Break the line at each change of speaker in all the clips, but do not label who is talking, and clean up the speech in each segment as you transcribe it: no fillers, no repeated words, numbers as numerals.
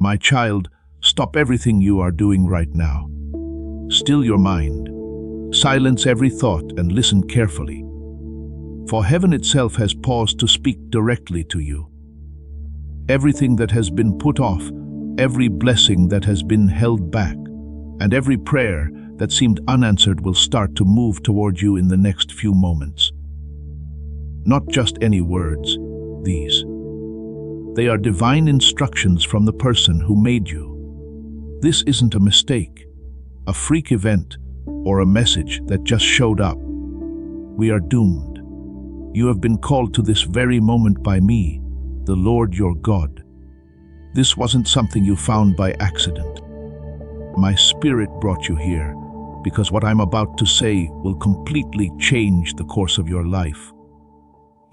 My child, stop everything you are doing right now. Still your mind. Silence every thought and listen carefully. For heaven itself has paused to speak directly to you. Everything that has been put off, every blessing that has been held back, and every prayer that seemed unanswered will start to move toward you in the next few moments. Not just any words, these. They are divine instructions from the person who made you. This isn't a mistake, a freak event, or a message that just showed up. We are doomed. You have been called to this very moment by me, the Lord your God. This wasn't something you found by accident. My Spirit brought you here because what I'm about to say will completely change the course of your life.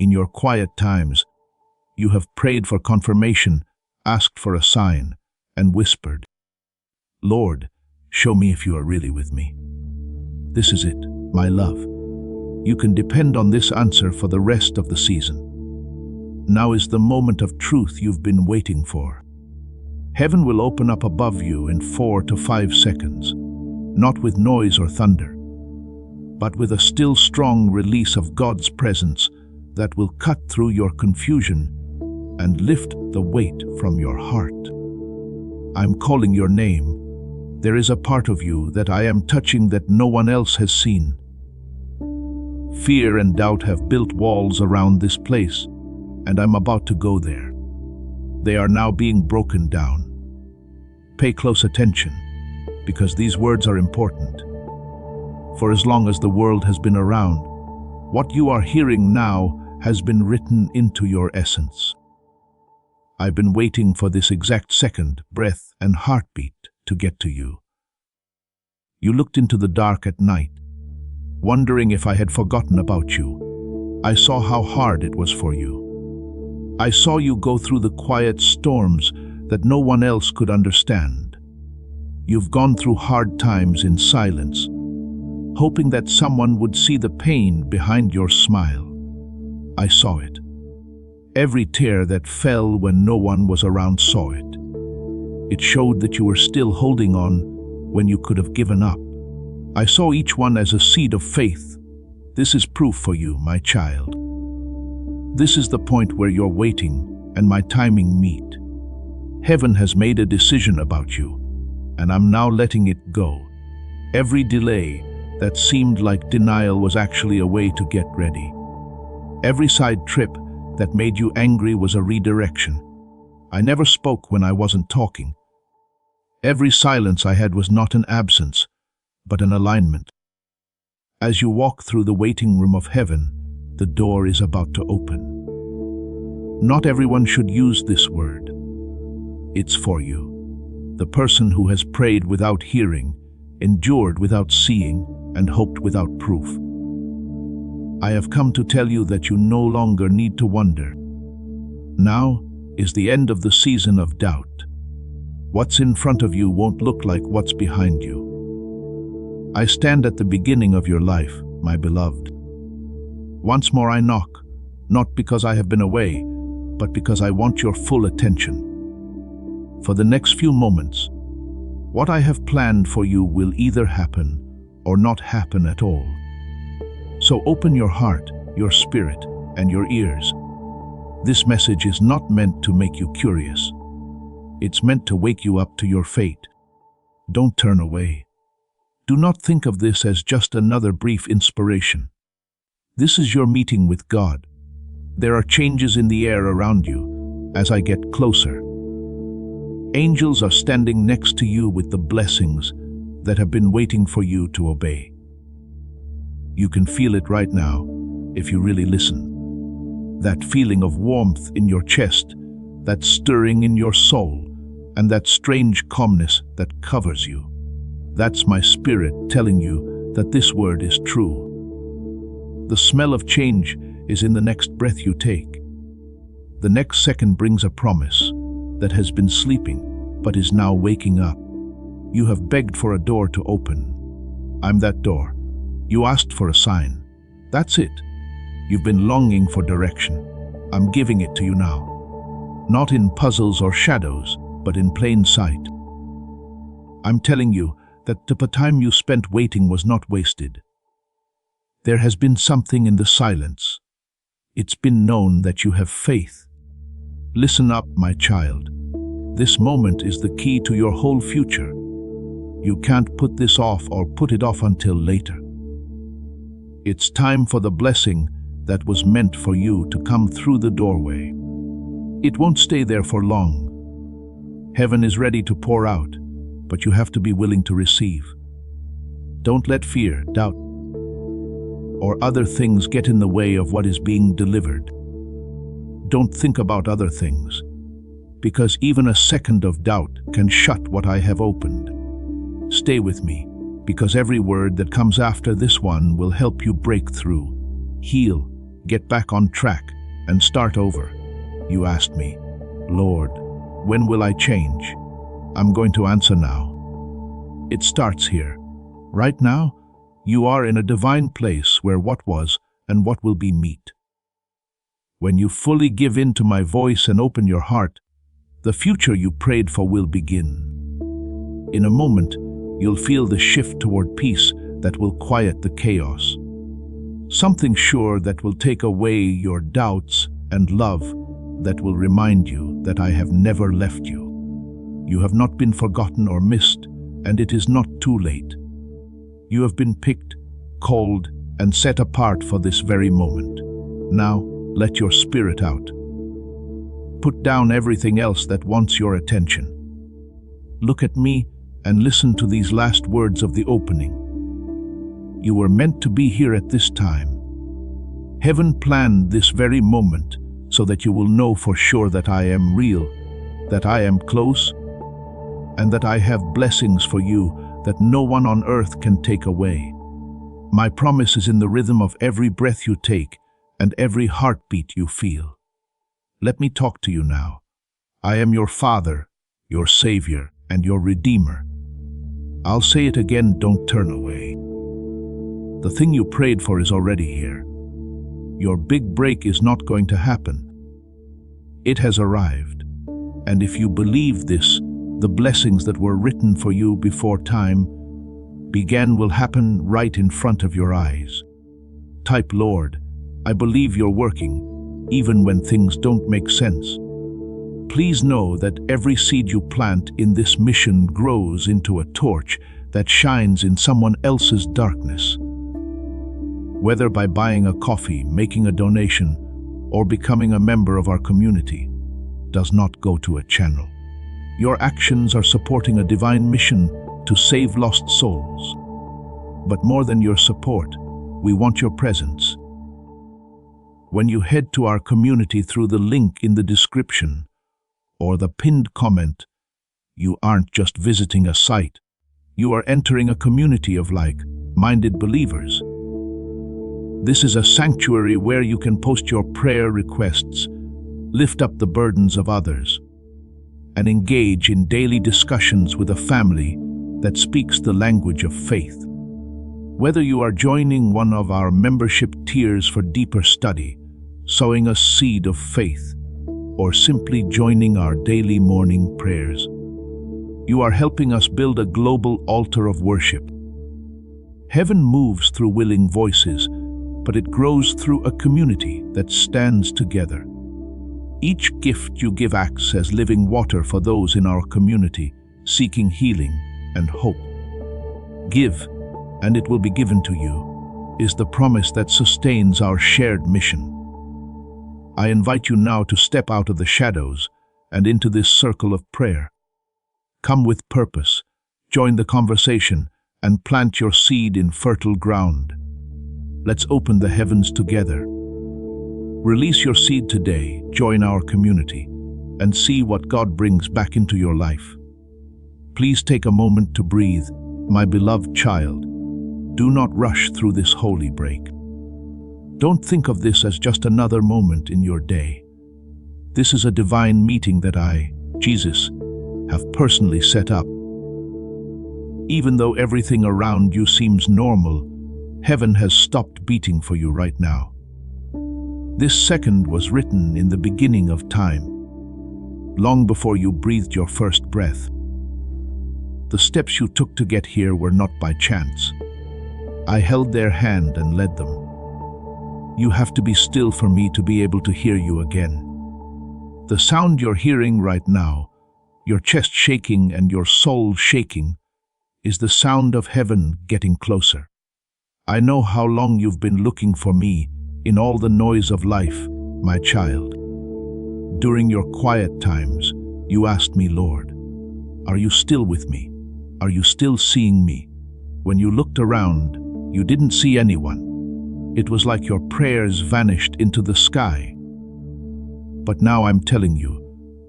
In your quiet times, you have prayed for confirmation, asked for a sign, and whispered, "Lord, show me if you are really with me." This is it, my love. You can depend on this answer for the rest of the season. Now is the moment of truth you've been waiting for. Heaven will open up above you in 4 to 5 seconds, not with noise or thunder, but with a still strong release of God's presence that will cut through your confusion and lift the weight from your heart. I'm calling your name. There is a part of you that I am touching that no one else has seen. Fear and doubt have built walls around this place, and I'm about to go there. They are now being broken down. Pay close attention, because these words are important. For as long as the world has been around, what you are hearing now has been written into your essence. I've been waiting for this exact second, breath, and heartbeat to get to you. You looked into the dark at night, wondering if I had forgotten about you. I saw how hard it was for you. I saw you go through the quiet storms that no one else could understand. You've gone through hard times in silence, hoping that someone would see the pain behind your smile. I saw it. Every tear that fell when no one was around saw it. It showed that you were still holding on when you could have given up. I saw each one as a seed of faith. This is proof for you, my child. This is the point where your waiting and my timing meet. Heaven has made a decision about you, and I'm now letting it go. Every delay that seemed like denial was actually a way to get ready. Every side trip that made you angry was a redirection. I never spoke when I wasn't talking. Every silence I had was not an absence, but an alignment. As you walk through the waiting room of heaven, the door is about to open. Not everyone should use this word. It's for you, the person who has prayed without hearing, endured without seeing, and hoped without proof. I have come to tell you that you no longer need to wonder. Now is the end of the season of doubt. What's in front of you won't look like what's behind you. I stand at the beginning of your life, my beloved. Once more I knock, not because I have been away, but because I want your full attention. For the next few moments, what I have planned for you will either happen or not happen at all. So open your heart, your spirit, and your ears. This message is not meant to make you curious. It's meant to wake you up to your fate. Don't turn away. Do not think of this as just another brief inspiration. This is your meeting with God. There are changes in the air around you as I get closer. Angels are standing next to you with the blessings that have been waiting for you to obey. You can feel it right now if you really listen. That feeling of warmth in your chest, that stirring in your soul, and that strange calmness that covers you. That's my spirit telling you that this word is true. The smell of change is in the next breath you take. The next second brings a promise that has been sleeping but is now waking up. You have begged for a door to open. I'm that door. You asked for a sign. That's it. You've been longing for direction. I'm giving it to you now. Not in puzzles or shadows, but in plain sight. I'm telling you that the time you spent waiting was not wasted. There has been something in the silence. It's been known that you have faith. Listen up, my child. This moment is the key to your whole future. You can't put this off or put it off until later. It's time for the blessing that was meant for you to come through the doorway. It won't stay there for long. Heaven is ready to pour out, but you have to be willing to receive. Don't let fear, doubt, or other things get in the way of what is being delivered. Don't think about other things, because even a second of doubt can shut what I have opened. Stay with me, because every word that comes after this one will help you break through, heal, get back on track, and start over. You asked me, Lord, when will I change? I'm going to answer now. It starts here. Right now, you are in a divine place where what was and what will be meet. When you fully give in to my voice and open your heart, the future you prayed for will begin. In a moment, you'll feel the shift toward peace that will quiet the chaos. Something sure that will take away your doubts, and love that will remind you that I have never left you. You have not been forgotten or missed, and it is not too late. You have been picked, called, and set apart for this very moment. Now, let your spirit out. Put down everything else that wants your attention. Look at me and listen to these last words of the opening. You were meant to be here at this time. Heaven planned this very moment so that you will know for sure that I am real, that I am close, and that I have blessings for you that no one on earth can take away. My promise is in the rhythm of every breath you take and every heartbeat you feel. Let me talk to you now. I am your Father, your Savior, and your Redeemer. I'll say it again, don't turn away. The thing you prayed for is already here. Your big break is not going to happen. It has arrived. And if you believe this, the blessings that were written for you before time began will happen right in front of your eyes. Type, Lord, I believe you're working, even when things don't make sense. Please know that every seed you plant in this mission grows into a torch that shines in someone else's darkness. Whether by buying a coffee, making a donation, or becoming a member of our community, does not go to a channel. Your actions are supporting a divine mission to save lost souls. But more than your support, we want your presence. When you head to our community through the link in the description or the pinned comment, you aren't just visiting a site. You are entering a community of like-minded believers. This is a sanctuary where you can post your prayer requests, lift up the burdens of others, and engage in daily discussions with a family that speaks the language of faith. Whether you are joining one of our membership tiers for deeper study, sowing a seed of faith, or simply joining our daily morning prayers, you are helping us build a global altar of worship. Heaven moves through willing voices, but it grows through a community that stands together. Each gift you give acts as living water for those in our community seeking healing and hope. Give, and it will be given to you, is the promise that sustains our shared mission. I invite you now to step out of the shadows and into this circle of prayer. Come with purpose, join the conversation, and plant your seed in fertile ground. Let's open the heavens together. Release your seed today, join our community, and see what God brings back into your life. Please take a moment to breathe, my beloved child. Do not rush through this holy break. Don't think of this as just another moment in your day. This is a divine meeting that I, Jesus, have personally set up. Even though everything around you seems normal, heaven has stopped beating for you right now. This second was written in the beginning of time. long before you breathed your first breath. The steps you took to get here were not by chance. I held their hand and led them. You have to be still for me to be able to hear you again. The sound you're hearing right now, your chest shaking and your soul shaking, is the sound of heaven getting closer. I know how long you've been looking for me in all the noise of life, my child. During your quiet times, you asked me, Lord, are you still with me? Are you still seeing me? When you looked around, you didn't see anyone. It was like your prayers vanished into the sky. But now I'm telling you,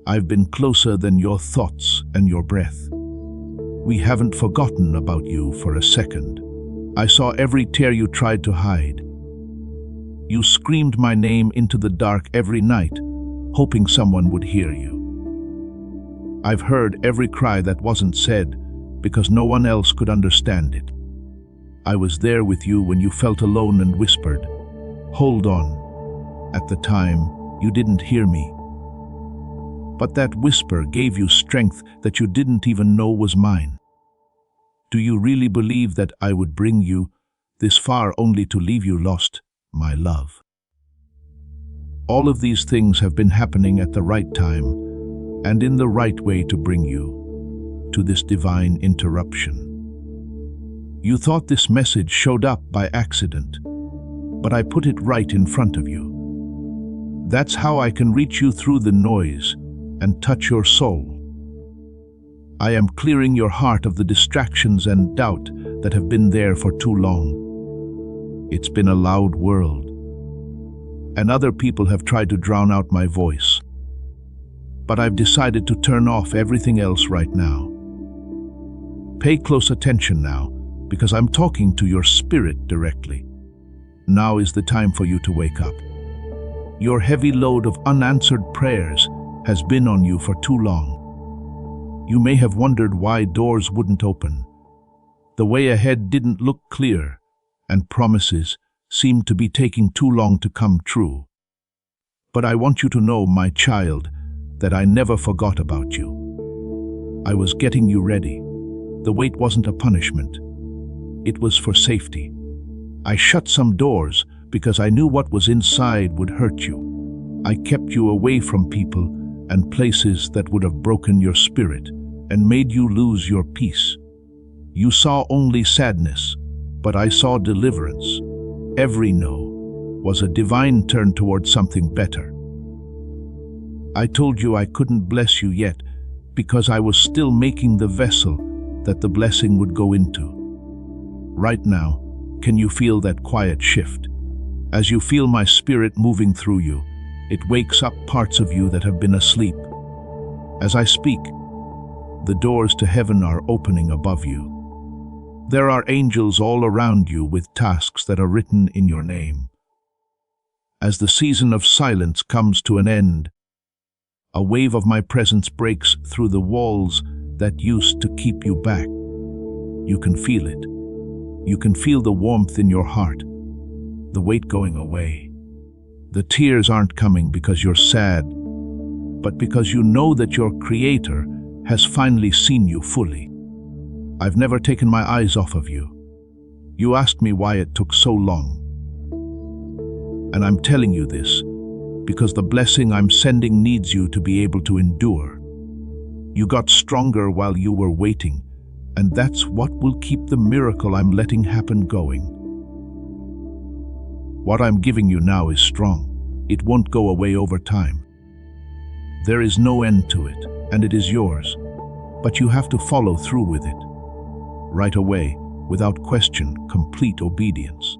I've been closer than your thoughts and your breath. We haven't forgotten about you for a second. I saw every tear you tried to hide. You screamed my name into the dark every night, hoping someone would hear you. I've heard every cry that wasn't said because no one else could understand it. I was there with you when you felt alone and whispered, "Hold on." At the time, you didn't hear me. But that whisper gave you strength that you didn't even know was mine. Do you really believe that I would bring you this far only to leave you lost, my love? All of these things have been happening at the right time and in the right way to bring you to this divine interruption. You thought this message showed up by accident, but I put it right in front of you. That's how I can reach you through the noise and touch your soul. I am clearing your heart of the distractions and doubt that have been there for too long. It's been a loud world, and other people have tried to drown out my voice. But I've decided to turn off everything else right now. Pay close attention now, because I'm talking to your spirit directly. Now is the time for you to wake up. Your heavy load of unanswered prayers has been on you for too long. You may have wondered why doors wouldn't open. The way ahead didn't look clear, and promises seemed to be taking too long to come true. But I want you to know, my child, that I never forgot about you. I was getting you ready. The wait wasn't a punishment. It was for safety. I shut some doors because I knew what was inside would hurt you. I kept you away from people and places that would have broken your spirit and made you lose your peace. You saw only sadness, but I saw deliverance. Every no was a divine turn towards something better. I told you I couldn't bless you yet because I was still making the vessel that the blessing would go into. Right now, can you feel that quiet shift? As you feel my spirit moving through you, it wakes up parts of you that have been asleep. As I speak, the doors to heaven are opening above you. There are angels all around you with tasks that are written in your name. As the season of silence comes to an end, a wave of my presence breaks through the walls that used to keep you back. You can feel it. You can feel the warmth in your heart, the weight going away. The tears aren't coming because you're sad, but because you know that your Creator has finally seen you fully. I've never taken my eyes off of you. You asked me why it took so long. And I'm telling you this because the blessing I'm sending needs you to be able to endure. You got stronger while you were waiting, and that's what will keep the miracle I'm letting happen going. What I'm giving you now is strong. It won't go away over time. There is no end to it, and it is yours, but you have to follow through with it. Right away, without question, complete obedience.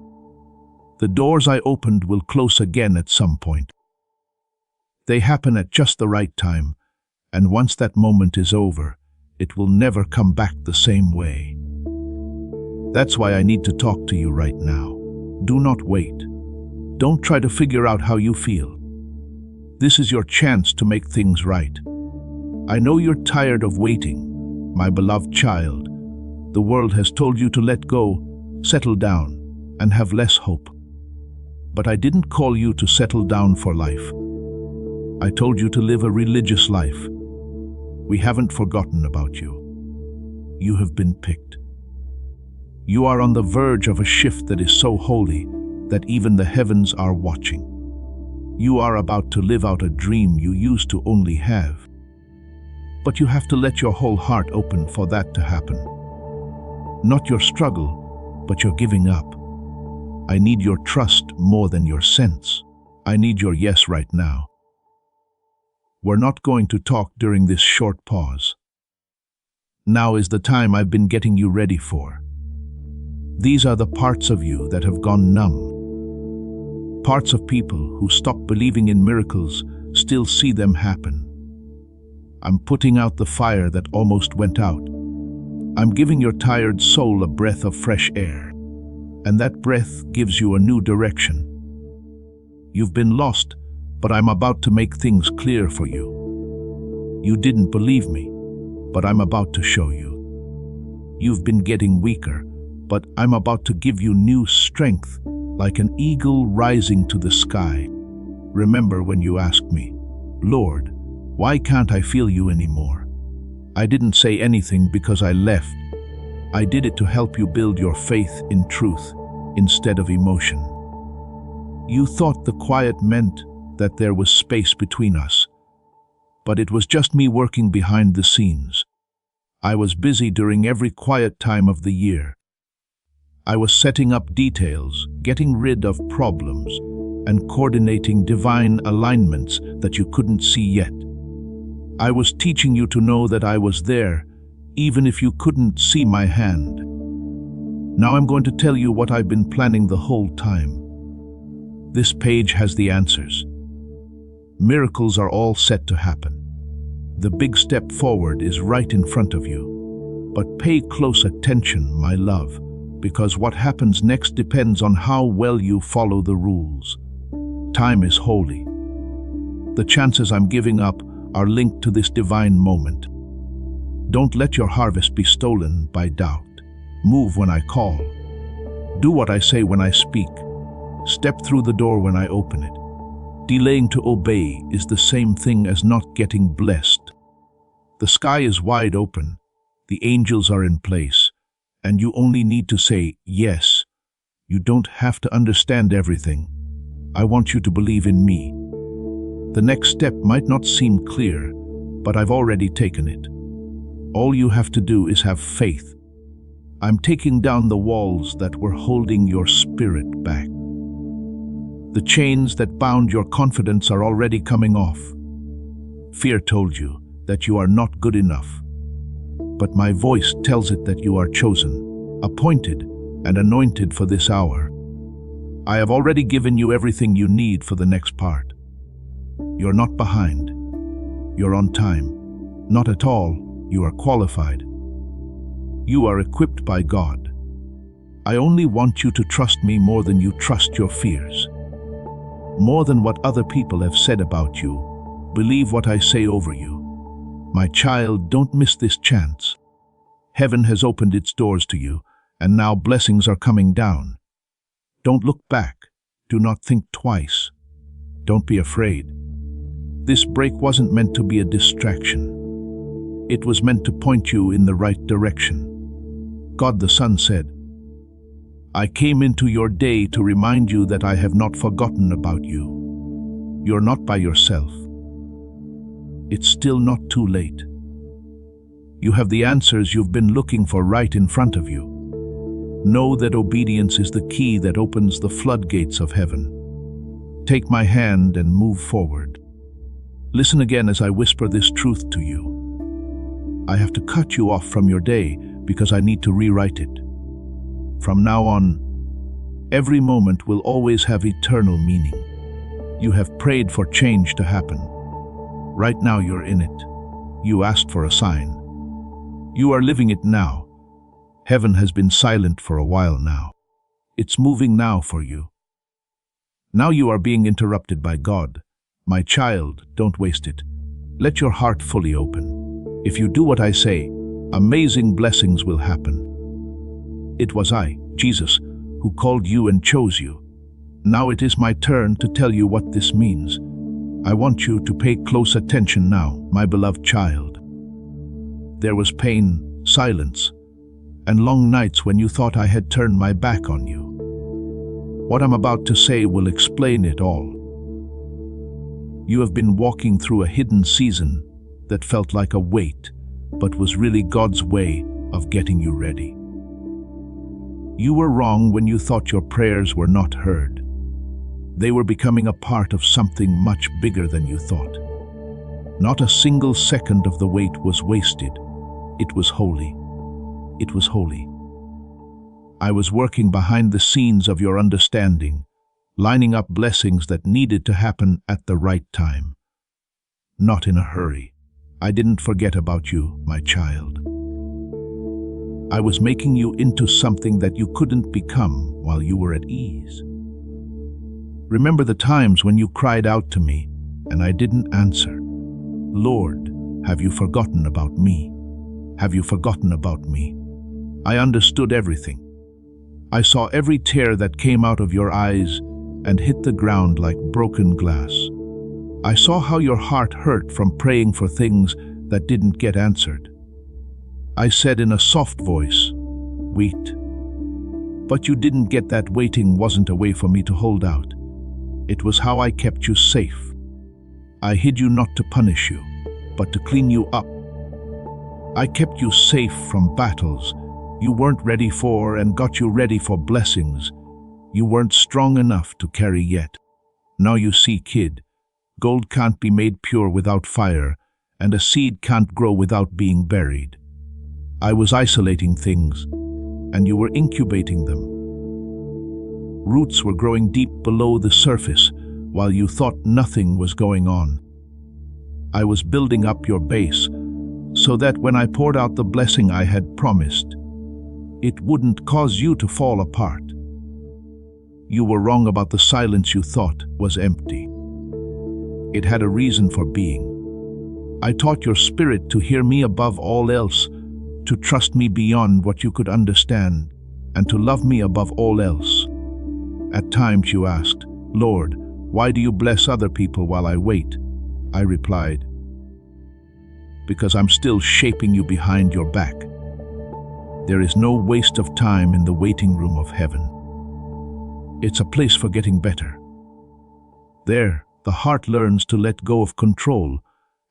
The doors I opened will close again at some point. They happen at just the right time, and once that moment is over, it will never come back the same way. That's why I need to talk to you right now. Do not wait. Don't try to figure out how you feel. This is your chance to make things right. I know you're tired of waiting, my beloved child. The world has told you to let go, settle down, and have less hope. But I didn't call you to settle down for life. I told you to live a religious life, We haven't forgotten about you. You have been picked. You are on the verge of a shift that is so holy that even the heavens are watching. You are about to live out a dream you used to only have. But you have to let your whole heart open for that to happen. Not your struggle, but your giving up. I need your trust more than your sense. I need your yes right now. We're not going to talk during this short pause. Now is the time I've been getting you ready for. These are the parts of you that have gone numb. Parts of people who stopped believing in miracles still see them happen. I'm putting out the fire that almost went out. I'm giving your tired soul a breath of fresh air, and that breath gives you a new direction. You've been lost, but I'm about to make things clear for you. You didn't believe me, but I'm about to show you. You've been getting weaker, but I'm about to give you new strength, like an eagle rising to the sky. Remember when you asked me, Lord, why can't I feel you anymore? I didn't say anything because I left. I did it to help you build your faith in truth instead of emotion. You thought the quiet meant that there was space between us, but it was just me working behind the scenes. I was busy during every quiet time of the year. I was setting up details, getting rid of problems, and coordinating divine alignments that you couldn't see yet. I was teaching you to know that I was there, even if you couldn't see my hand. Now I'm going to tell you what I've been planning the whole time. This page has the answers. Miracles are all set to happen. The big step forward is right in front of you. But pay close attention, my love, because what happens next depends on how well you follow the rules. Time is holy. The chances I'm giving up are linked to this divine moment. Don't let your harvest be stolen by doubt. Move when I call. Do what I say when I speak. Step through the door when I open it. Delaying to obey is the same thing as not getting blessed. The sky is wide open, the angels are in place, and you only need to say yes. You don't have to understand everything. I want you to believe in me. The next step might not seem clear, but I've already taken it. All you have to do is have faith. I'm taking down the walls that were holding your spirit back. The chains that bound your confidence are already coming off. Fear told you that you are not good enough, but my voice tells it that you are chosen, appointed, and anointed for this hour. I have already given you everything you need for the next part. You're not behind. You're on time. Not at all. You are qualified. You are equipped by God. I only want you to trust me more than you trust your fears. More than what other people have said about you. Believe what I say over you. My child, don't miss this chance. Heaven has opened its doors to you, and now blessings are coming down. Don't look back. Do not think twice. Don't be afraid. This break wasn't meant to be a distraction. It was meant to point you in the right direction. God the Son said, I came into your day to remind you that I have not forgotten about you. You're not by yourself. It's still not too late. You have the answers you've been looking for right in front of you. Know that obedience is the key that opens the floodgates of heaven. Take my hand and move forward. Listen again as I whisper this truth to you. I have to cut you off from your day because I need to rewrite it. From now on, every moment will always have eternal meaning. You have prayed for change to happen. Right now you're in it. You asked for a sign. You are living it now. Heaven has been silent for a while now. It's moving now for you. Now you are being interrupted by God. My child, don't waste it. Let your heart fully open. If you do what I say, amazing blessings will happen. It was I, Jesus, who called you and chose you. Now it is my turn to tell you what this means. I want you to pay close attention now, my beloved child. There was pain, silence, and long nights when you thought I had turned my back on you. What I'm about to say will explain it all. You have been walking through a hidden season that felt like a weight, but was really God's way of getting you ready. You were wrong when you thought your prayers were not heard. They were becoming a part of something much bigger than you thought. Not a single second of the wait was wasted. It was holy. It was holy. I was working behind the scenes of your understanding, lining up blessings that needed to happen at the right time. Not in a hurry. I didn't forget about you, my child. I was making you into something that you couldn't become while you were at ease. Remember the times when you cried out to me and I didn't answer. Lord, have you forgotten about me? Have you forgotten about me? I understood everything. I saw every tear that came out of your eyes and hit the ground like broken glass. I saw how your heart hurt from praying for things that didn't get answered. I said in a soft voice, "Wait." But you didn't get that waiting wasn't a way for me to hold out. It was how I kept you safe. I hid you not to punish you, but to clean you up. I kept you safe from battles you weren't ready for and got you ready for blessings you weren't strong enough to carry yet. Now you see, kid, gold can't be made pure without fire, and a seed can't grow without being buried. I was isolating things, and you were incubating them. Roots were growing deep below the surface, while you thought nothing was going on. I was building up your base, so that when I poured out the blessing I had promised, it wouldn't cause you to fall apart. You were wrong about the silence you thought was empty. It had a reason for being. I taught your spirit to hear me above all else, to trust me beyond what you could understand, and to love me above all else. At times you asked, "Lord, why do you bless other people while I wait?" I replied, "Because I'm still shaping you behind your back." There is no waste of time in the waiting room of heaven. It's a place for getting better. There, the heart learns to let go of control,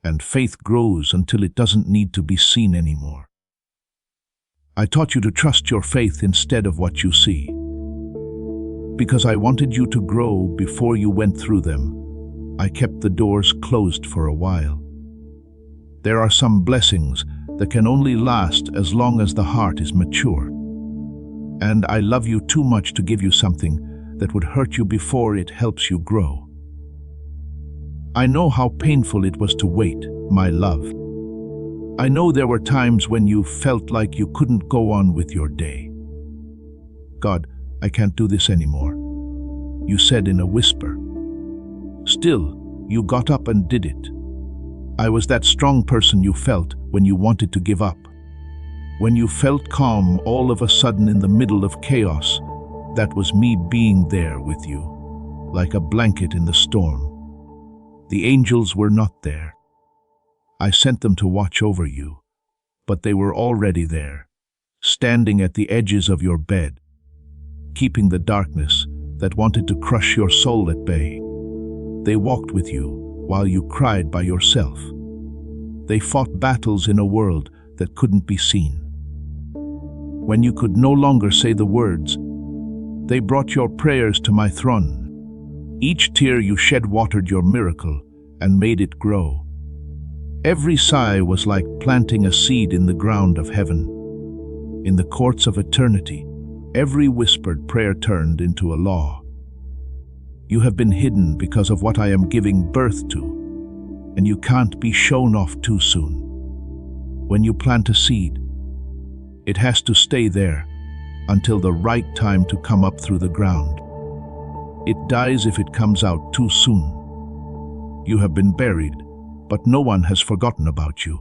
and faith grows until it doesn't need to be seen anymore. I taught you to trust your faith instead of what you see. Because I wanted you to grow before you went through them, I kept the doors closed for a while. There are some blessings that can only last as long as the heart is mature. And I love you too much to give you something that would hurt you before it helps you grow. I know how painful it was to wait, my love. I know there were times when you felt like you couldn't go on with your day. "God, I can't do this anymore," you said in a whisper. Still, you got up and did it. I was that strong person you felt when you wanted to give up. When you felt calm all of a sudden in the middle of chaos, that was me being there with you, like a blanket in the storm. The angels were not there. I sent them to watch over you, but they were already there, standing at the edges of your bed, keeping the darkness that wanted to crush your soul at bay. They walked with you while you cried by yourself. They fought battles in a world that couldn't be seen. When you could no longer say the words, they brought your prayers to my throne. Each tear you shed watered your miracle and made it grow. Every sigh was like planting a seed in the ground of heaven. In the courts of eternity, every whispered prayer turned into a law. You have been hidden because of what I am giving birth to, and you can't be shown off too soon. When you plant a seed, it has to stay there until the right time to come up through the ground. It dies if it comes out too soon. You have been buried, but no one has forgotten about you.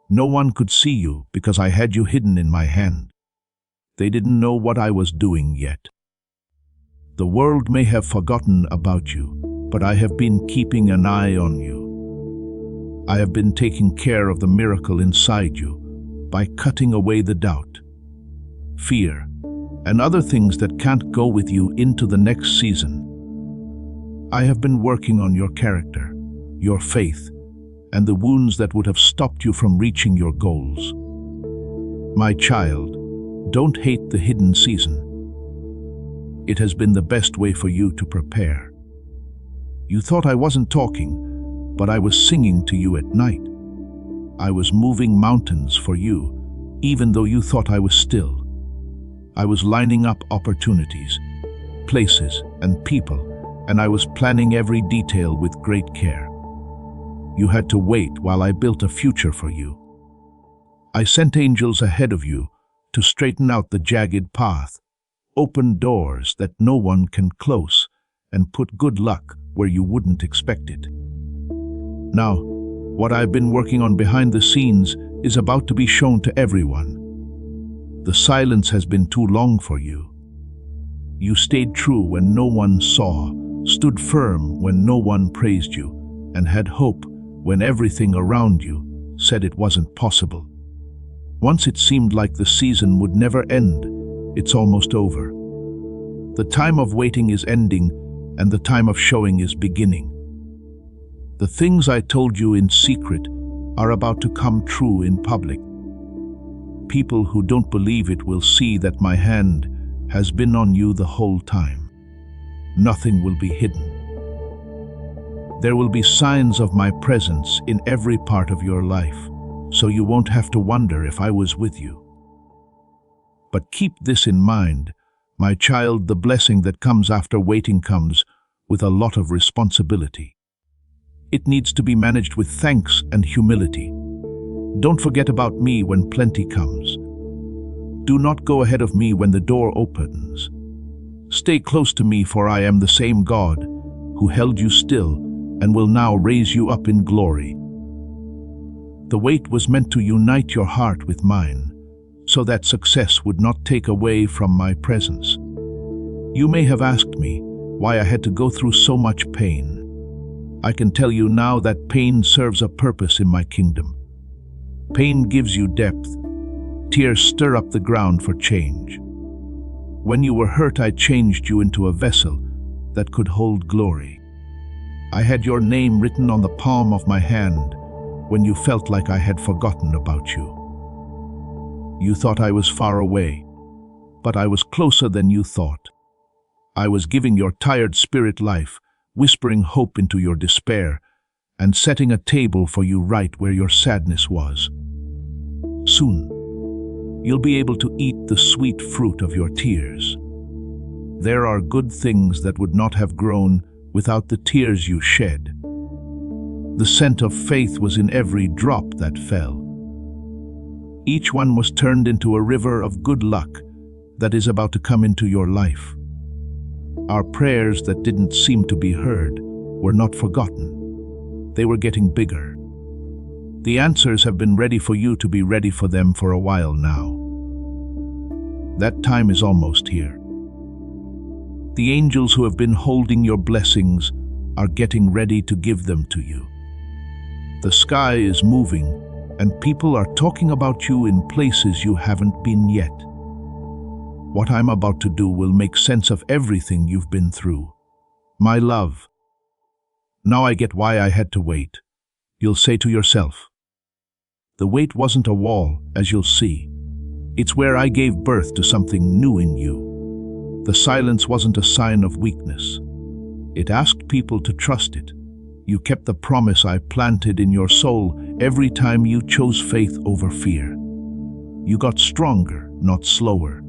No one could see you because I had you hidden in my hand. They didn't know what I was doing yet. The world may have forgotten about you, but I have been keeping an eye on you. I have been taking care of the miracle inside you by cutting away the doubt, fear, and other things that can't go with you into the next season. I have been working on your character, your faith, and the wounds that would have stopped you from reaching your goals. My child, don't hate the hidden season. It has been the best way for you to prepare. You thought I wasn't talking, but I was singing to you at night. I was moving mountains for you, even though you thought I was still. I was lining up opportunities, places, and people, and I was planning every detail with great care. You had to wait while I built a future for you. I sent angels ahead of you to straighten out the jagged path, open doors that no one can close, and put good luck where you wouldn't expect it. Now, what I've been working on behind the scenes is about to be shown to everyone. The silence has been too long for you. You stayed true when no one saw, stood firm when no one praised you, and had hope when everything around you said it wasn't possible. Once it seemed like the season would never end, it's almost over. The time of waiting is ending, and the time of showing is beginning. The things I told you in secret are about to come true in public. People who don't believe it will see that my hand has been on you the whole time. Nothing will be hidden. There will be signs of my presence in every part of your life, so you won't have to wonder if I was with you. But keep this in mind, my child, the blessing that comes after waiting comes with a lot of responsibility. It needs to be managed with thanks and humility. Don't forget about me when plenty comes. Do not go ahead of me when the door opens. Stay close to me, for I am the same God who held you still and will now raise you up in glory. The wait was meant to unite your heart with mine, so that success would not take away from my presence. You may have asked me why I had to go through so much pain. I can tell you now that pain serves a purpose in my kingdom. Pain gives you depth. Tears stir up the ground for change. When you were hurt, I changed you into a vessel that could hold glory. I had your name written on the palm of my hand when you felt like I had forgotten about you. You thought I was far away, but I was closer than you thought. I was giving your tired spirit life, whispering hope into your despair, and setting a table for you right where your sadness was. Soon, you'll be able to eat the sweet fruit of your tears. There are good things that would not have grown without the tears you shed. The scent of faith was in every drop that fell. Each one was turned into a river of good luck that is about to come into your life. Our prayers that didn't seem to be heard were not forgotten. They were getting bigger. The answers have been ready for you to be ready for them for a while now. That time is almost here. The angels who have been holding your blessings are getting ready to give them to you. The sky is moving, and people are talking about you in places you haven't been yet. What I'm about to do will make sense of everything you've been through. My love, now I get why I had to wait. You'll say to yourself, the wait wasn't a wall, as you'll see. It's where I gave birth to something new in you. The silence wasn't a sign of weakness. It asked people to trust it. You kept the promise I planted in your soul every time you chose faith over fear. You got stronger, not slower.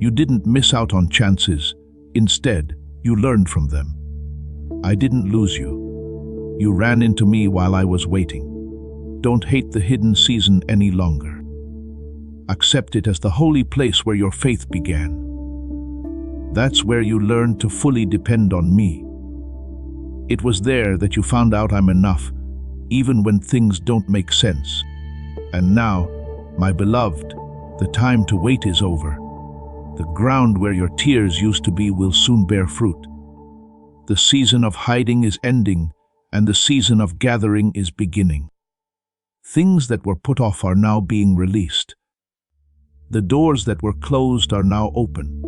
You didn't miss out on chances. Instead, you learned from them. I didn't lose you. You ran into me while I was waiting. Don't hate the hidden season any longer. Accept it as the holy place where your faith began. That's where you learned to fully depend on me. It was there that you found out I'm enough, even when things don't make sense. And now, my beloved, the time to wait is over. The ground where your tears used to be will soon bear fruit. The season of hiding is ending, and the season of gathering is beginning. Things that were put off are now being released. The doors that were closed are now open.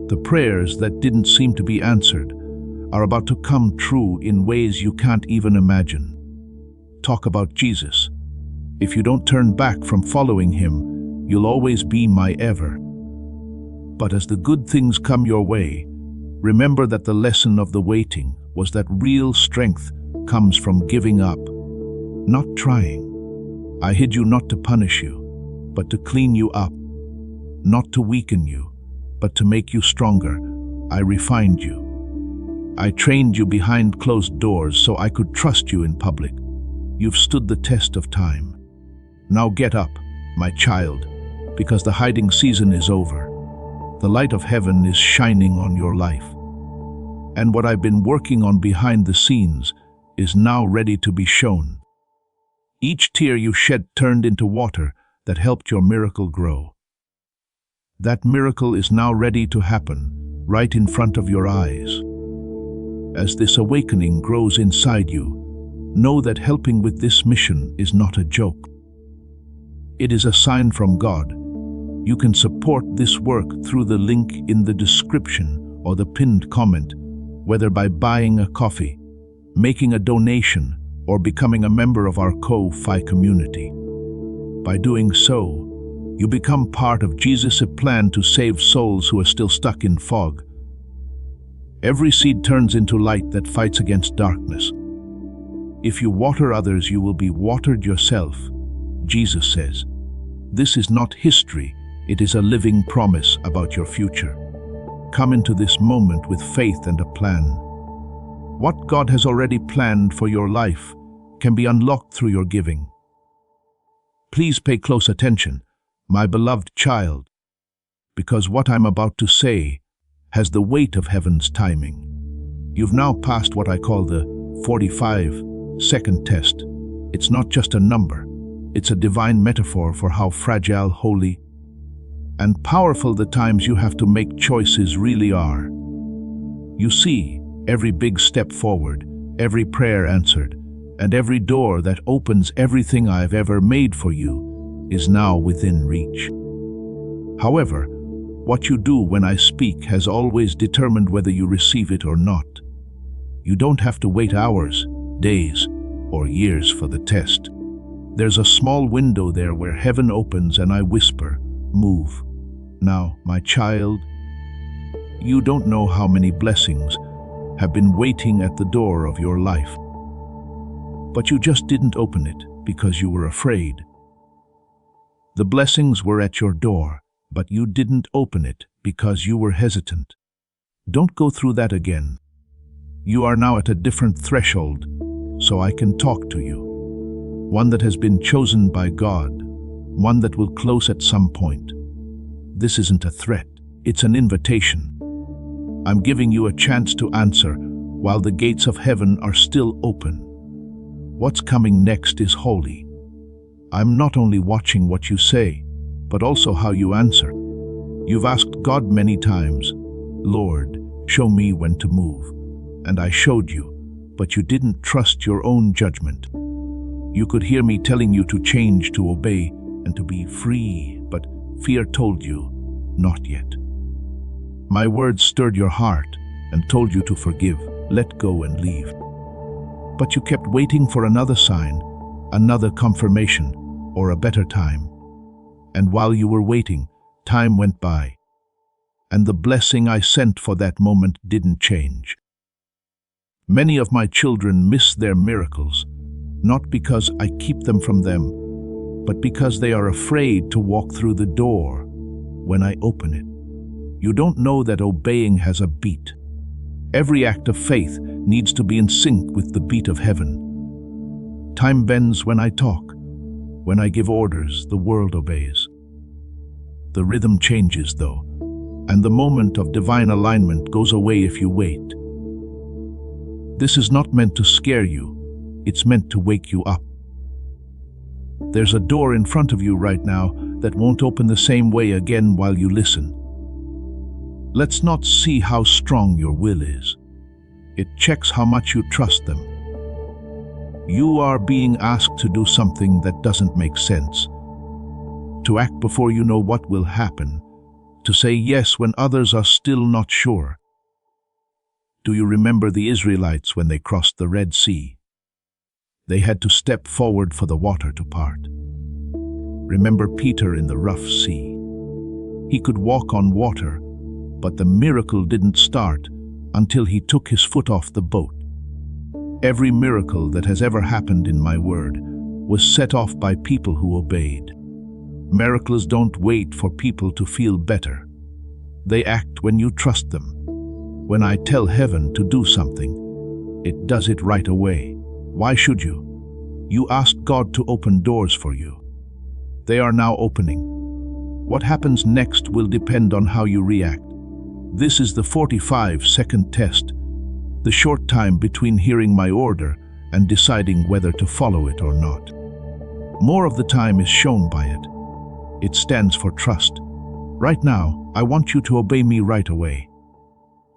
The prayers that didn't seem to be answered are about to come true in ways you can't even imagine. Talk about Jesus. If you don't turn back from following him, you'll always be my ever. But as the good things come your way, remember that the lesson of the waiting was that real strength comes from giving up, not trying. I hid you not to punish you, but to clean you up, not to weaken you, but to make you stronger. I refined you. I trained you behind closed doors so I could trust you in public. You've stood the test of time. Now get up, my child, because the hiding season is over. The light of heaven is shining on your life. And what I've been working on behind the scenes is now ready to be shown. Each tear you shed turned into water that helped your miracle grow. That miracle is now ready to happen, right in front of your eyes. As this awakening grows inside you, know that helping with this mission is not a joke. It is a sign from God. You can support this work through the link in the description or the pinned comment, whether by buying a coffee, making a donation, or becoming a member of our Ko-Fi community. By doing so, you become part of Jesus' plan to save souls who are still stuck in fog. Every seed turns into light that fights against darkness. If you water others, you will be watered yourself, Jesus says. This is not history, it is a living promise about your future. Come into this moment with faith and a plan. What God has already planned for your life can be unlocked through your giving. Please pay close attention, my beloved child, because what I'm about to say has the weight of heaven's timing. You've now passed what I call the 45-second test. It's not just a number, it's a divine metaphor for how fragile, holy, and powerful the times you have to make choices really are. You see, every big step forward, every prayer answered, and every door that opens everything I've ever made for you is now within reach. However, what you do when I speak has always determined whether you receive it or not. You don't have to wait hours, days, or years for the test. There's a small window there where heaven opens and I whisper, "Move." Now, my child, you don't know how many blessings have been waiting at the door of your life. But you just didn't open it because you were afraid. The blessings were at your door, but you didn't open it because you were hesitant. Don't go through that again. You are now at a different threshold, so I can talk to you. One that has been chosen by God, one that will close at some point. This isn't a threat, it's an invitation. I'm giving you a chance to answer while the gates of heaven are still open. What's coming next is holy. I'm not only watching what you say, but also how you answer. You've asked God many times, "Lord, show me when to move." And I showed you, but you didn't trust your own judgment. You could hear me telling you to change, to obey, and to be free, but fear told you, not yet. My words stirred your heart and told you to forgive, let go, and leave. But you kept waiting for another sign, another confirmation, or a better time. And while you were waiting, time went by. And the blessing I sent for that moment didn't change. Many of my children miss their miracles, not because I keep them from them, but because they are afraid to walk through the door when I open it. You don't know that obeying has a beat. Every act of faith needs to be in sync with the beat of heaven. Time bends when I talk. When I give orders, the world obeys. The rhythm changes, though, and the moment of divine alignment goes away if you wait. This is not meant to scare you. It's meant to wake you up. There's a door in front of you right now that won't open the same way again while you listen. Let's not see how strong your will is. It checks how much you trust them. You are being asked to do something that doesn't make sense. To act before you know what will happen. To say yes when others are still not sure. Do you remember the Israelites when they crossed the Red Sea? They had to step forward for the water to part. Remember Peter in the rough sea? He could walk on water, but the miracle didn't start until he took his foot off the boat. Every miracle that has ever happened in my word was set off by people who obeyed. Miracles don't wait for people to feel better. They act when you trust them. When I tell heaven to do something, it does it right away. Why should you? You asked God to open doors for you. They are now opening. What happens next will depend on how you react. This is the 45-second test, the short time between hearing my order and deciding whether to follow it or not. More of the time is shown by it. It stands for trust. Right now, I want you to obey me right away.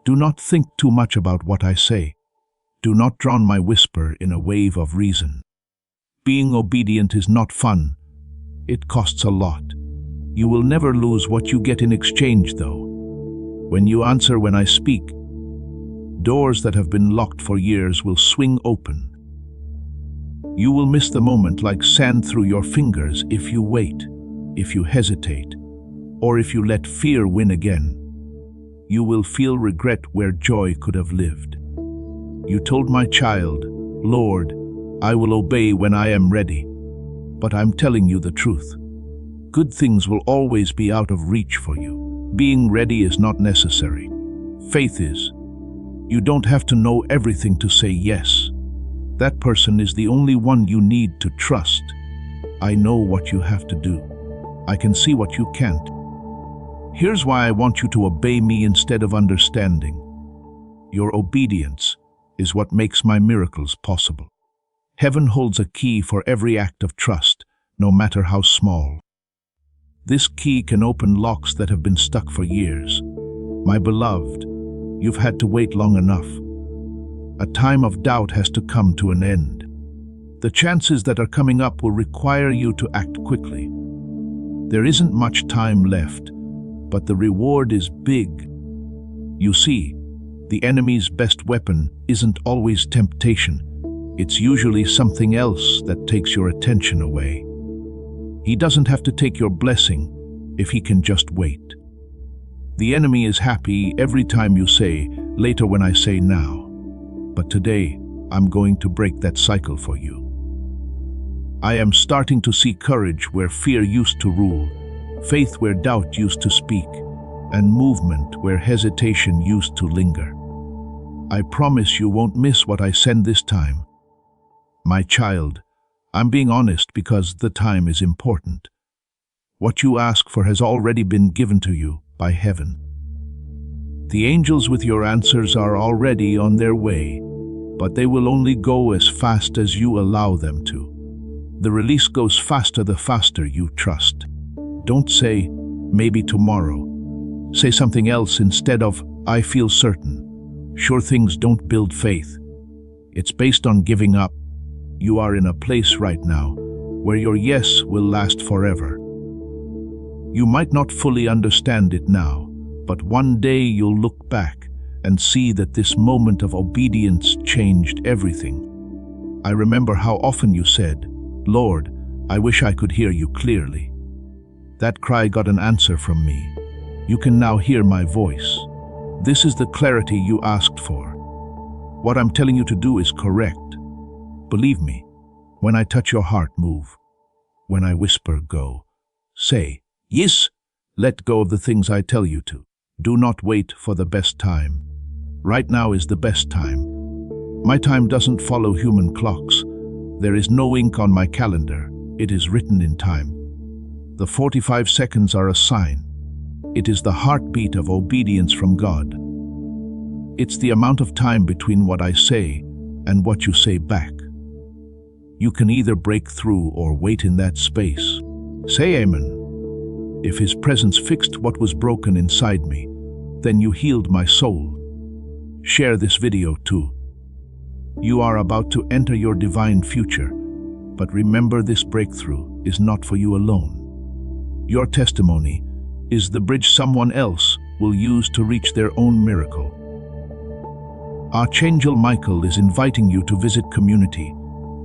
Do not think too much about what I say. Do not drown my whisper in a wave of reason. Being obedient is not fun. It costs a lot. You will never lose what you get in exchange, though. When you answer when I speak, doors that have been locked for years will swing open. You will miss the moment like sand through your fingers if you wait, if you hesitate, or if you let fear win again. You will feel regret where joy could have lived. You told my child, Lord, I will obey when I am ready. But I'm telling you the truth. Good things will always be out of reach for you. Being ready is not necessary. Faith is. You don't have to know everything to say yes. That person is the only one you need to trust. I know what you have to do. I can see what you can't. Here's why I want you to obey me instead of understanding. Your obedience is what makes my miracles possible. Heaven holds a key for every act of trust, no matter how small. This key can open locks that have been stuck for years. My beloved, you've had to wait long enough. A time of doubt has to come to an end. The chances that are coming up will require you to act quickly. There isn't much time left, but the reward is big. You see, the enemy's best weapon isn't always temptation. It's usually something else that takes your attention away. He doesn't have to take your blessing if he can just wait. The enemy is happy every time you say, later when I say now. But today, I'm going to break that cycle for you. I am starting to see courage where fear used to rule, faith where doubt used to speak, and movement where hesitation used to linger. I promise you won't miss what I send this time. My child, I'm being honest because the time is important. What you ask for has already been given to you by heaven. The angels with your answers are already on their way, but they will only go as fast as you allow them to. The release goes faster the faster you trust. Don't say, maybe tomorrow. Say something else instead of, I feel certain. Sure things don't build faith. It's based on giving up. You are in a place right now where your yes will last forever. You might not fully understand it now, but one day you'll look back and see that this moment of obedience changed everything. I remember how often you said, Lord, I wish I could hear you clearly. That cry got an answer from me. You can now hear my voice. This is the clarity you asked for. What I'm telling you to do is correct. Believe me, when I touch your heart, move. When I whisper, go. Say, yes, let go of the things I tell you to. Do not wait for the best time. Right now is the best time. My time doesn't follow human clocks. There is no ink on my calendar. It is written in time. The 45 seconds are a sign. It is the heartbeat of obedience from God. It's the amount of time between what I say and what you say back. You can either break through or wait in that space. Say amen. If His presence fixed what was broken inside me, then you healed my soul. Share this video too. You are about to enter your divine future, but remember, this breakthrough is not for you alone. Your testimony is the bridge someone else will use to reach their own miracle. Archangel Michael is inviting you to visit community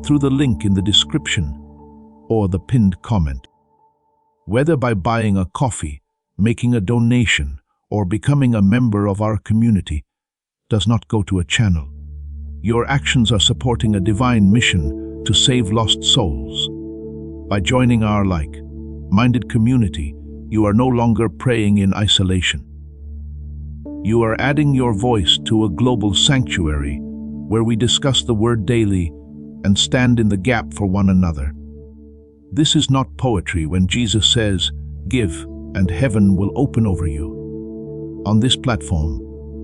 through the link in the description or the pinned comment. Whether by buying a coffee, making a donation, or becoming a member of our community, does not go to a channel. Your actions are supporting a divine mission to save lost souls. By joining our like-minded community, you are no longer praying in isolation. You are adding your voice to a global sanctuary where we discuss the word daily and stand in the gap for one another. This is not poetry when Jesus says, "Give, and heaven will open over you." On this platform,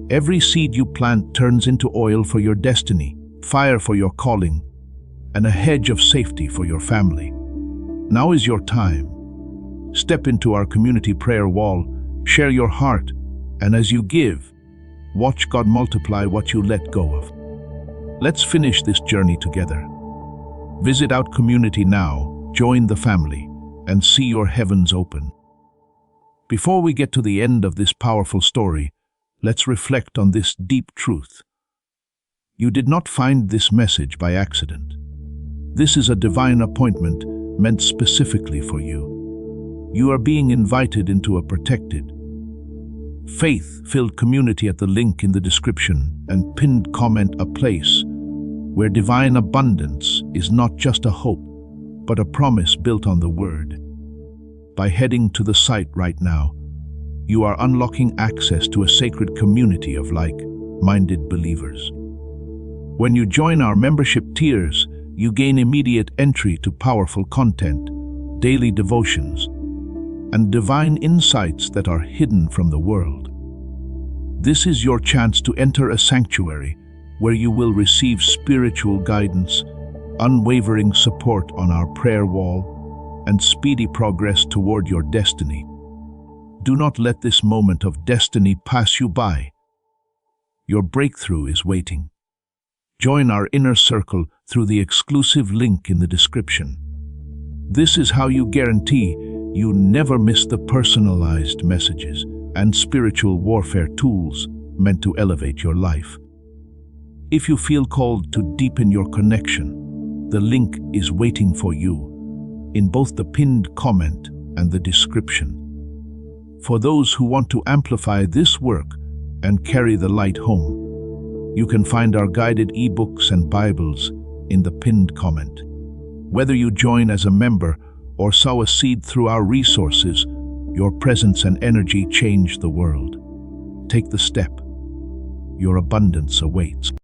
every seed you plant turns into oil for your destiny, fire for your calling, and a hedge of safety for your family. Now is your time. Step into our community prayer wall, share your heart, and as you give, watch God multiply what you let go of. Let's finish this journey together. Visit our community now, join the family, and see your heavens open. Before we get to the end of this powerful story, let's reflect on this deep truth. You did not find this message by accident. This is a divine appointment meant specifically for you. You are being invited into a protected, faith-filled community at the link in the description and pinned comment, a place where divine abundance is not just a hope, but a promise built on the Word. By heading to the site right now, you are unlocking access to a sacred community of like-minded believers. When you join our membership tiers, you gain immediate entry to powerful content, daily devotions, and divine insights that are hidden from the world. This is your chance to enter a sanctuary where you will receive spiritual guidance, unwavering support on our prayer wall, and speedy progress toward your destiny. Do not let this moment of destiny pass you by. Your breakthrough is waiting. Join our inner circle through the exclusive link in the description. This is how you guarantee you never miss the personalized messages and spiritual warfare tools meant to elevate your life. If you feel called to deepen your connection, the link is waiting for you in both the pinned comment and the description. For those who want to amplify this work and carry the light home, you can find our guided ebooks and Bibles in the pinned comment. Whether you join as a member or sow a seed through our resources, your presence and energy change the world. Take the step. Your abundance awaits.